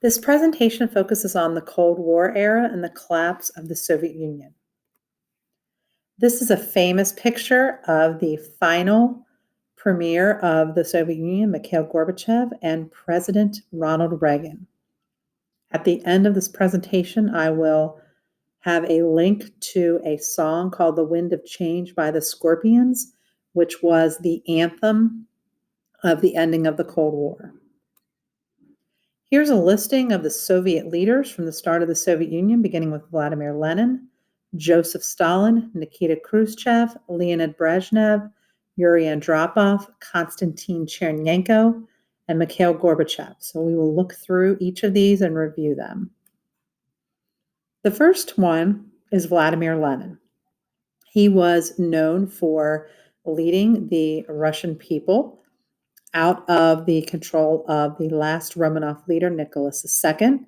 This presentation focuses on the Cold War era and the collapse of the Soviet Union. This is a famous picture of the final premier of the Soviet Union, Mikhail Gorbachev, and President Ronald Reagan. At the end of this presentation, I will have a link to a song called The Wind of Change by the Scorpions, which was the anthem of the ending of the Cold War. Here's a listing of the Soviet leaders from the start of the Soviet Union, beginning with Vladimir Lenin, Joseph Stalin, Nikita Khrushchev, Leonid Brezhnev, Yuri Andropov, Konstantin Chernenko, and Mikhail Gorbachev. So we will look through each of these and review them. The first one is Vladimir Lenin. He was known for leading the Russian people out of the control of the last Romanov leader, Nicholas II,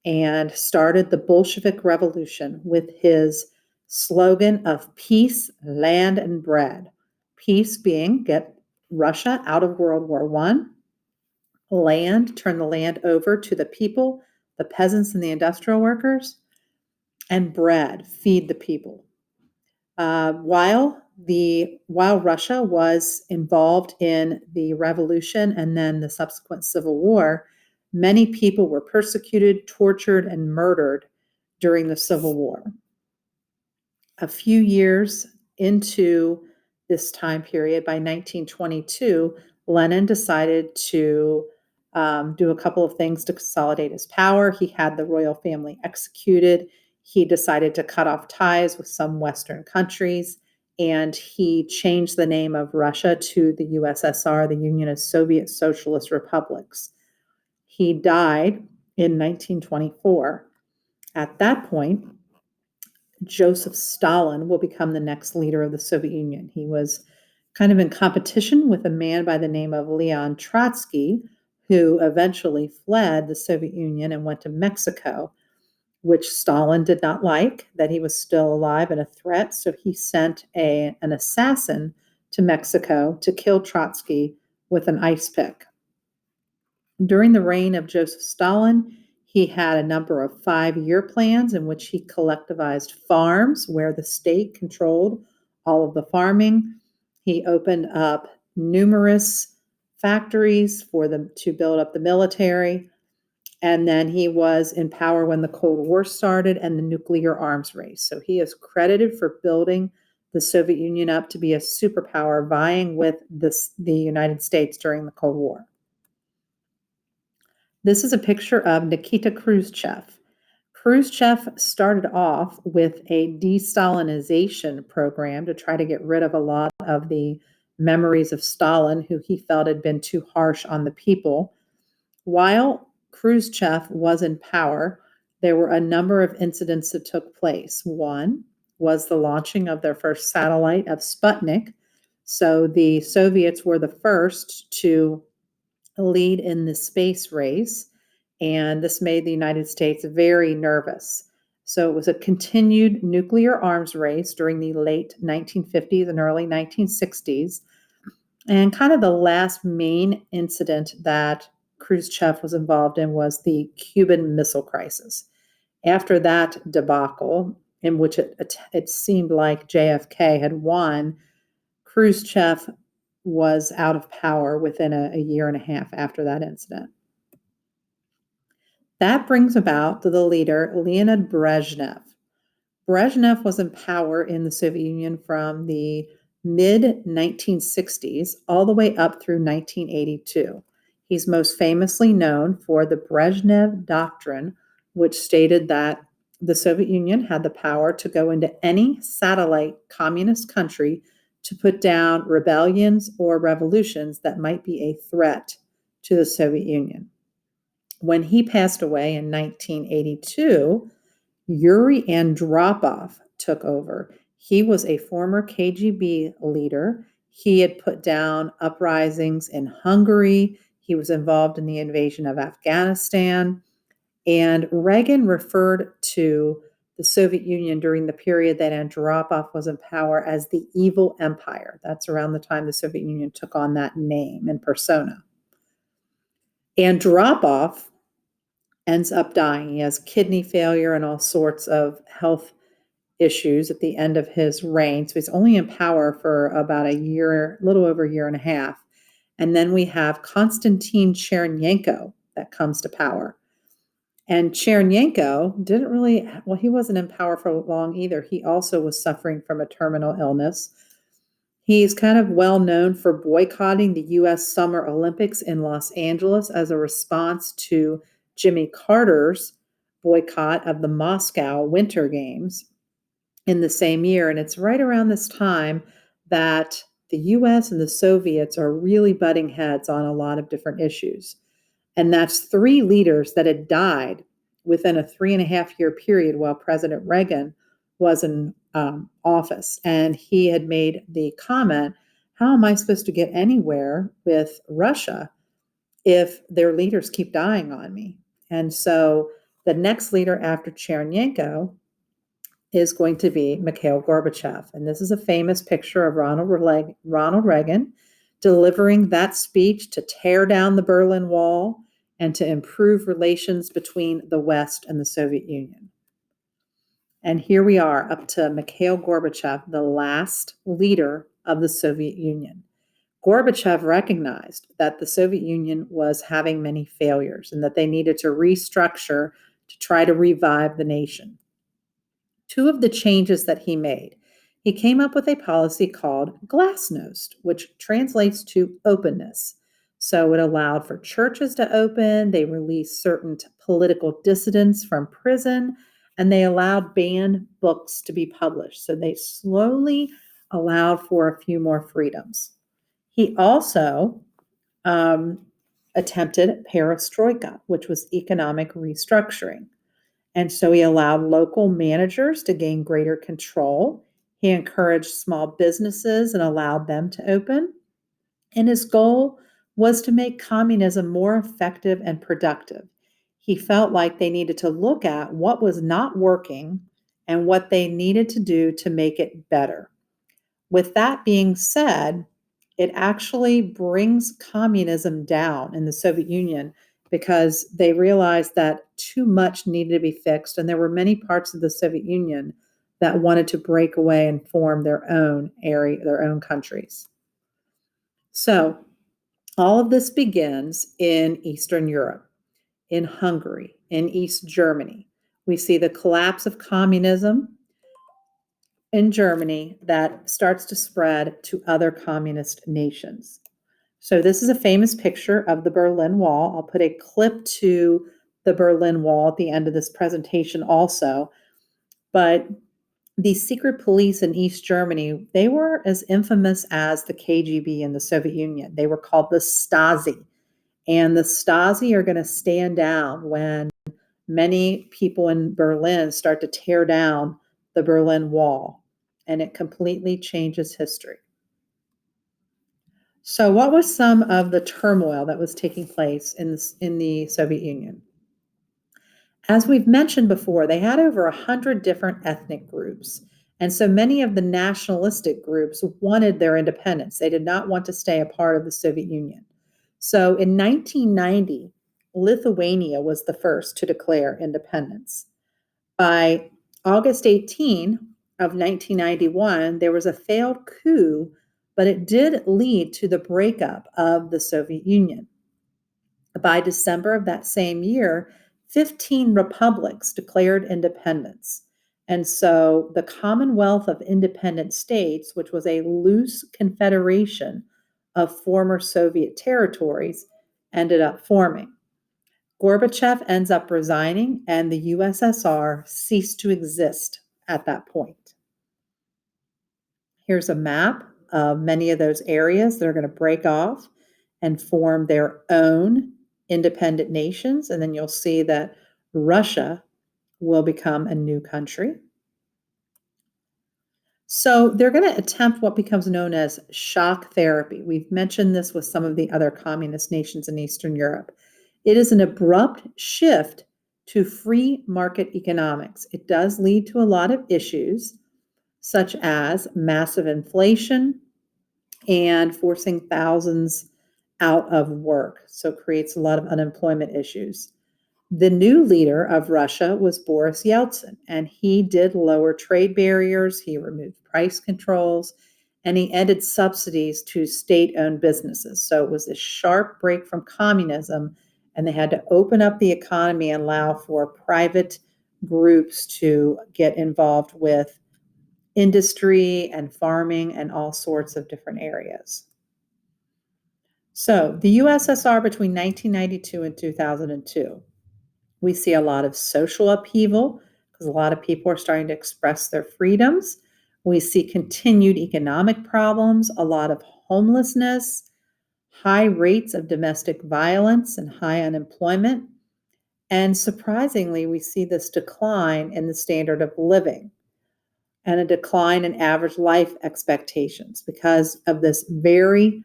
and started the Bolshevik Revolution with his slogan of peace, land, and bread. Peace being get Russia out of World War I, land, turn the land over to the people, the peasants and the industrial workers, and bread, feed the people. While Russia was involved in the revolution and then the subsequent civil war, many people were persecuted, tortured, and murdered during the Civil War. A few years into this time period, by 1922, Lenin decided to do a couple of things to consolidate his power. He had the royal family executed. He decided to cut off ties with some Western countries, and he changed the name of Russia to the USSR, the Union of Soviet Socialist Republics. He died in 1924. At that point, Joseph Stalin will become the next leader of the Soviet Union. He was kind of in competition with a man by the name of Leon Trotsky, who eventually fled the Soviet Union and went to Mexico, which Stalin did not like, that he was still alive and a threat. So he sent an assassin to Mexico to kill Trotsky with an ice pick. During the reign of Joseph Stalin, he had a number of 5-year plans in which he collectivized farms where the state controlled all of the farming. He opened up numerous factories for them to build up the military. And then he was in power when the Cold War started and the nuclear arms race. So he is credited for building the Soviet Union up to be a superpower, vying with the United States during the Cold War. This is a picture of Nikita Khrushchev. Khrushchev started off with a de-Stalinization program to try to get rid of a lot of the memories of Stalin, who he felt had been too harsh on the people. While Khrushchev was in power, there were a number of incidents that took place. One was the launching of their first satellite of Sputnik. So the Soviets were the first to lead in the space race, and this made the United States very nervous. So it was a continued nuclear arms race during the late 1950s and early 1960s. And kind of the last main incident that Khrushchev was involved in was the Cuban Missile Crisis. After that debacle, in which it seemed like JFK had won, Khrushchev was out of power within a year and a half after that incident. That brings about the leader, Leonid Brezhnev. Brezhnev was in power in the Soviet Union from the mid-1960s all the way up through 1982. He's most famously known for the Brezhnev Doctrine, which stated that the Soviet Union had the power to go into any satellite communist country to put down rebellions or revolutions that might be a threat to the Soviet Union. When he passed away in 1982, Yuri Andropov took over. He was a former KGB leader. He had put down uprisings in Hungary. He was involved in the invasion of Afghanistan. And Reagan referred to the Soviet Union during the period that Andropov was in power as the evil empire. That's around the time the Soviet Union took on that name and persona. Andropov ends up dying. He has kidney failure and all sorts of health issues at the end of his reign. So he's only in power for about a year, a little over a year and a half. And then we have Konstantin Chernenko that comes to power. And Chernenko didn't really, well, he wasn't in power for long either. He also was suffering from a terminal illness. He's kind of well known for boycotting the US Summer Olympics in Los Angeles as a response to Jimmy Carter's boycott of the Moscow Winter Games in the same year. And it's right around this time that the US and the Soviets are really butting heads on a lot of different issues. And that's three leaders that had died within a 3.5 year period while President Reagan was in office. And he had made the comment, how am I supposed to get anywhere with Russia if their leaders keep dying on me? And so the next leader after Chernenko is going to be Mikhail Gorbachev. And this is a famous picture of Ronald Reagan delivering that speech to tear down the Berlin Wall and to improve relations between the West and the Soviet Union. And here we are up to Mikhail Gorbachev, the last leader of the Soviet Union. Gorbachev recognized that the Soviet Union was having many failures and that they needed to restructure to try to revive the nation. Two of the changes that he made, he came up with a policy called glasnost, which translates to openness. So it allowed for churches to open, they released certain political dissidents from prison, and they allowed banned books to be published. So they slowly allowed for a few more freedoms. He also attempted perestroika, which was economic restructuring. And so he allowed local managers to gain greater control. He encouraged small businesses and allowed them to open. And his goal was to make communism more effective and productive. He felt like they needed to look at what was not working and what they needed to do to make it better. With that being said, it actually brings communism down in the Soviet Union because they realized that too much needed to be fixed. And there were many parts of the Soviet Union that wanted to break away and form their own area, their own countries. So all of this begins in Eastern Europe, in Hungary, in East Germany. We see the collapse of communism in Germany that starts to spread to other communist nations. So this is a famous picture of the Berlin Wall. I'll put a clip to the Berlin Wall at the end of this presentation also. But the secret police in East Germany, they were as infamous as the KGB in the Soviet Union. They were called the Stasi. And the Stasi are going to stand down when many people in Berlin start to tear down the Berlin Wall. And it completely changes history. So, what was some of the turmoil that was taking place in the Soviet Union? As we've mentioned before, they had over 100 different ethnic groups. And so many of the nationalistic groups wanted their independence. They did not want to stay a part of the Soviet Union. So in 1990, Lithuania was the first to declare independence. By August 18 of 1991, there was a failed coup, but it did lead to the breakup of the Soviet Union. By December of that same year, 15 republics declared independence. And so the Commonwealth of Independent States, which was a loose confederation of former Soviet territories, ended up forming. Gorbachev ends up resigning, and the USSR ceased to exist at that point. Here's a map of many of those areas that are going to break off and form their own independent nations. And then you'll see that Russia will become a new country. So they're going to attempt what becomes known as shock therapy. We've mentioned this with some of the other communist nations in Eastern Europe. It is an abrupt shift to free market economics. It does lead to a lot of issues, such as massive inflation and forcing thousands out of work. So it creates a lot of unemployment issues. The new leader of Russia was Boris Yeltsin, and he did lower trade barriers, he removed price controls, and he ended subsidies to state owned businesses. So it was a sharp break from communism, and they had to open up the economy and allow for private groups to get involved with industry and farming and all sorts of different areas. So, the USSR between 1992 and 2002, we see a lot of social upheaval because a lot of people are starting to express their freedoms. We see continued economic problems, a lot of homelessness, high rates of domestic violence, and high unemployment. And surprisingly, we see this decline in the standard of living and a decline in average life expectations because of this very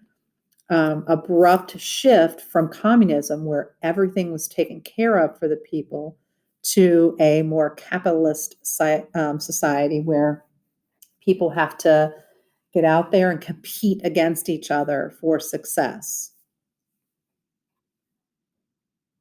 abrupt shift from communism, where everything was taken care of for the people, to a more capitalist society where people have to get out there and compete against each other for success.